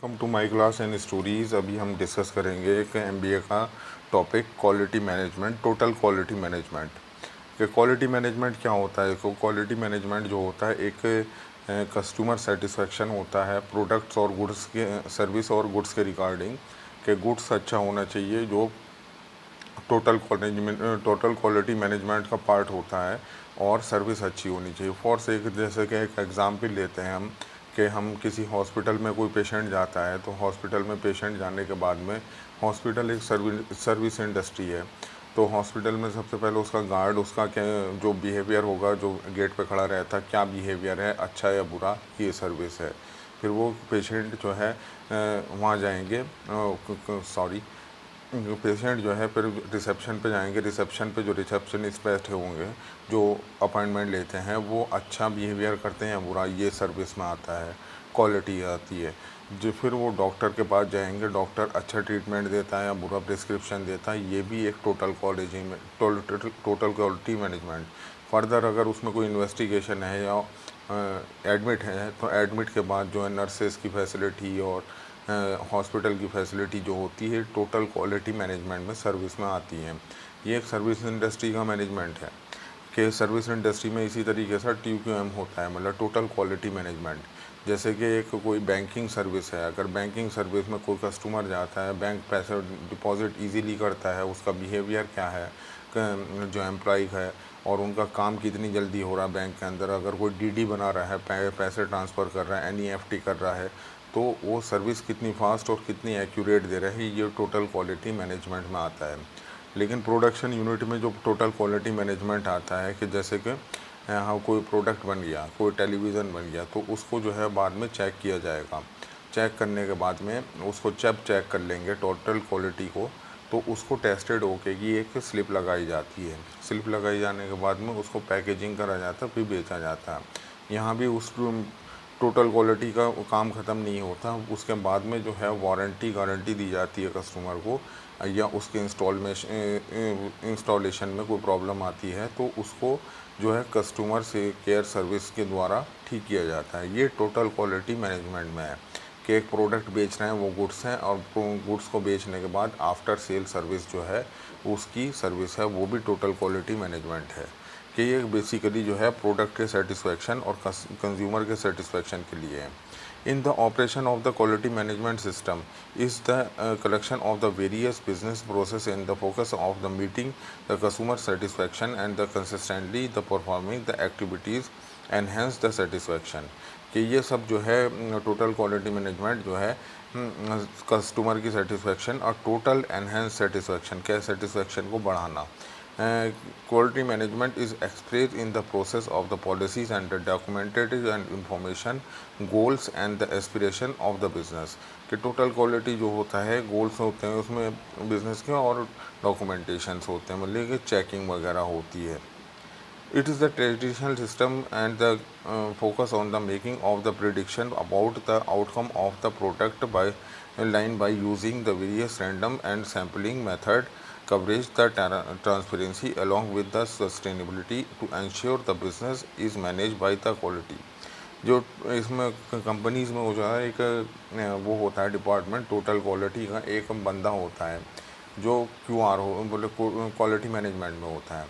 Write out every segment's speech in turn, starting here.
Come to my class and stories. अभी हम discuss करेंगे एक एमबीए का topic quality management, total quality management. कि क्वालिटी मैनेजमेंट क्या होता है। तो क्वालिटी मैनेजमेंट जो होता है एक कस्टमर सेटिस्फेक्शन होता है प्रोडक्ट्स और गुड्स के, सर्विस और गुड्स के रिगार्डिंग कि गुड्स अच्छा होना चाहिए, जो टोटल क्वालिटी मैनेजमेंट का पार्ट होता है, और सर्विस अच्छी होनी चाहिए। फॉर सेक जैसे कि एक एग्ज़ाम्पल लेते हैं हम कि हम किसी हॉस्पिटल में कोई पेशेंट जाता है, तो हॉस्पिटल में पेशेंट जाने के बाद में हॉस्पिटल एक सर्विस इंडस्ट्री है। तो हॉस्पिटल में सबसे पहले उसका गार्ड, उसका क्या जो बिहेवियर होगा, जो गेट पे खड़ा रहता है, क्या बिहेवियर है, अच्छा या बुरा, ये सर्विस है। फिर वो पेशेंट जो है वहाँ जाएंगे, सॉरी, पेशेंट जो है फिर रिसेप्शन पे जाएंगे। रिसेप्शन पे जो रिसेप्शनिस्ट बैठे होंगे, जो अपॉइंटमेंट लेते हैं, वो अच्छा बिहेवियर करते हैं या बुरा, ये सर्विस में आता है, क्वालिटी आती है। जो फिर वो डॉक्टर के पास जाएंगे, डॉक्टर अच्छा ट्रीटमेंट देता है या बुरा प्रिस्क्रिप्शन देता है, ये भी एक टोटल क्वालिटी मैनेजमेंट। फर्दर अगर उसमें कोई इन्वेस्टिगेशन है या एडमिट है, तो एडमिट के बाद जो है नर्सेस की फैसिलिटी और हॉस्पिटल की फैसिलिटी जो होती है, टोटल क्वालिटी मैनेजमेंट में सर्विस में आती हैं। ये एक सर्विस इंडस्ट्री का मैनेजमेंट है कि सर्विस इंडस्ट्री में इसी तरीके से TQM होता है, मतलब टोटल क्वालिटी मैनेजमेंट। जैसे कि एक कोई बैंकिंग सर्विस है, अगर बैंकिंग सर्विस में कोई कस्टमर जाता है, बैंक पैसे डिपॉजिट इजीली करता है, उसका बिहेवियर क्या है, जो एम्प्लॉय है, और उनका काम कितनी जल्दी हो रहा है बैंक के अंदर, अगर कोई DD बना रहा है, पैसे ट्रांसफ़र कर रहा है, NEFT कर रहा है, तो वो सर्विस कितनी फास्ट और कितनी एक्यूरेट दे रहा है, ये टोटल क्वालिटी मैनेजमेंट में आता है। लेकिन प्रोडक्शन यूनिट में जो टोटल क्वालिटी मैनेजमेंट आता है कि जैसे कि हाँ, कोई प्रोडक्ट बन गया, कोई टेलीविज़न बन गया, तो उसको जो है बाद में चेक किया जाएगा। चेक करने के बाद में उसको जब चेक कर लेंगे टोटल क्वालिटी को, तो उसको टेस्टेड होके की एक स्लिप लगाई जाती है। स्लिप लगाई जाने के बाद में उसको पैकेजिंग करा जाता है, फिर बेचा जाता है। यहाँ भी उस टोटल क्वालिटी का काम ख़त्म नहीं होता, उसके बाद में जो है वारंटी गारंटी दी जाती है कस्टमर को, या उसके इंस्टॉलेशन में कोई प्रॉब्लम आती है तो उसको जो है कस्टमर से केयर सर्विस के द्वारा ठीक किया जाता है। ये टोटल क्वालिटी मैनेजमेंट में है कि एक प्रोडक्ट बेच रहे हैं, वो गुड्स हैं, और गुड्स को बेचने के बाद आफ्टर सेल सर्विस जो है उसकी सर्विस है, वो भी टोटल क्वालिटी मैनेजमेंट है। कि ये बेसिकली जो है प्रोडक्ट के सेटिस्फेक्शन और कंज्यूमर के सेटिस्फेक्शन के लिए है। In the operation of the quality management system is the collection of the various business process in the focus of the meeting the customer satisfaction and the consistently the performing the activities enhance the satisfaction. कि ये सब जो है total quality management जो है customer की satisfaction और total enhance satisfaction, क्या सेटिस्फेक्शन को बढ़ाना। Quality management is expressed in the process of the policies and the documented and information goals and the aspiration of the business। कि total quality जो होता है, गोल्स होते हैं उसमें बिजनेस के, और डॉक्यूमेंटेशंस होते हैं, मतलब कि चेकिंग वगैरह होती है। It is the traditional system and the focus on the making of the prediction about the outcome of the product by line by using the various random and sampling method coverage the transparency along with the sustainability to ensure the business is managed by the quality। जो इसमें companies में हो जाए एक वो होता है department total quality का, एक बंदा होता है जो QR हो बोले क्वालिटी मैनेजमेंट में होता है,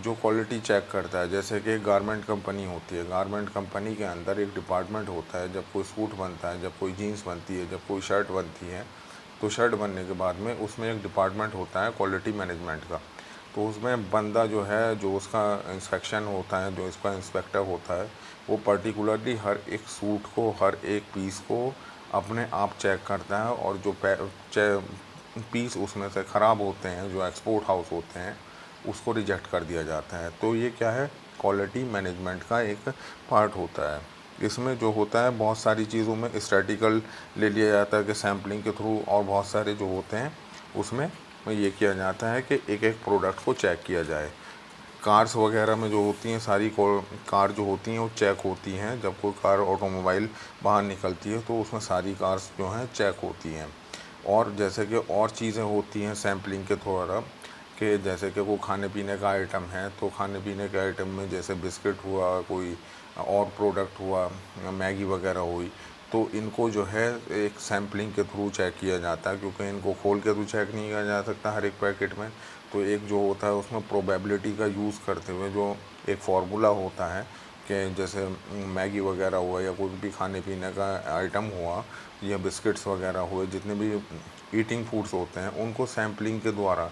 जो क्वालिटी चेक करता है। जैसे कि एक गारमेंट कंपनी होती है, गारमेंट कंपनी के अंदर एक डिपार्टमेंट होता है, जब कोई सूट बनता है, जब कोई जीन्स बनती है, जब कोई शर्ट बनती है, तो शर्ट बनने के बाद में उसमें एक डिपार्टमेंट होता है क्वालिटी मैनेजमेंट का। तो उसमें बंदा जो है, जो उसका इंस्पेक्शन होता है, जो इसका इंस्पेक्टर होता है, वो पर्टिकुलरली हर एक सूट को, हर एक पीस को अपने आप चेक करता है, और जो पीस उसमें से ख़राब होते हैं, जो एक्सपोर्ट हाउस होते हैं, उसको रिजेक्ट कर दिया जाता है। तो ये क्या है, क्वालिटी मैनेजमेंट का एक पार्ट होता है। इसमें जो होता है बहुत सारी चीज़ों में स्टैटिकल ले लिया जाता है कि सैम्पलिंग के थ्रू, और बहुत सारे जो होते हैं उसमें ये किया जाता है कि एक एक प्रोडक्ट को चेक किया जाए। कार्स वगैरह में जो होती हैं सारी कार जो होती हैं वो चेक होती हैं। जब कोई कार ऑटोमोबाइल बाहर निकलती है तो उसमें सारी कार्स जो हैं चेक होती हैं। और जैसे कि और चीज़ें होती हैं सैम्पलिंग के द्वारा, कि जैसे कि वो खाने पीने का आइटम है, तो खाने पीने के आइटम में जैसे बिस्किट हुआ, कोई और प्रोडक्ट हुआ, मैगी वगैरह हुई, तो इनको जो है एक सैम्पलिंग के थ्रू चेक किया जाता है, क्योंकि इनको खोल के तो चेक नहीं किया जा सकता हर एक पैकेट में। तो एक जो होता है उसमें प्रोबेबिलिटी का यूज़ करते हुए जो एक फार्मूला होता है कि जैसे मैगी वगैरह हुआ या कुछ भी खाने पीने का आइटम हुआ या बिस्किट्स वगैरह हुए, जितने भी ईटिंग फूड्स होते हैं उनको सैम्पलिंग के द्वारा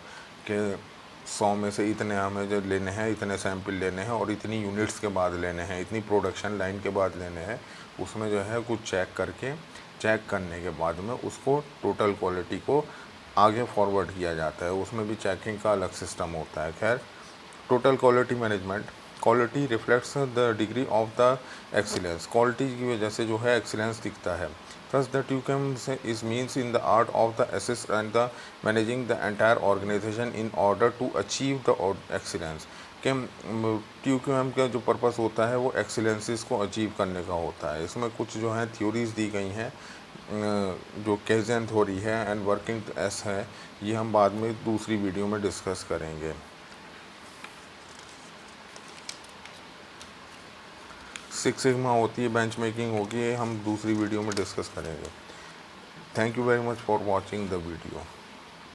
कि 100 में से इतने हमें जो लेने हैं, इतने सैंपल लेने हैं और इतनी यूनिट्स के बाद लेने हैं, इतनी प्रोडक्शन लाइन के बाद लेने हैं, उसमें जो है कुछ चेक करने के बाद में उसको टोटल क्वालिटी को आगे फॉरवर्ड किया जाता है। उसमें भी चेकिंग का अलग सिस्टम होता है। खैर, total quality management, quality reflects the degree of the excellence, quality की वजह से जो है एक्सीलेंस दिखता है। Thus the TQM is means in the art of the assess and the managing the entire organization in order to achieve the excellence। कि TQM का जो पर्पस होता है वो एक्सीलेंसिस को अचीव करने का होता है। इसमें कुछ जो है थ्योरीज दी गई हैं, जो केजन थ्योरी है एंड वर्किंग एस है, ये हम बाद में दूसरी वीडियो में डिस्कस करेंगे। सिक्स सिग्मा होती है, बेंच मेकिंग होगी, हम दूसरी वीडियो में डिस्कस करेंगे। Thank you very much for watching the video.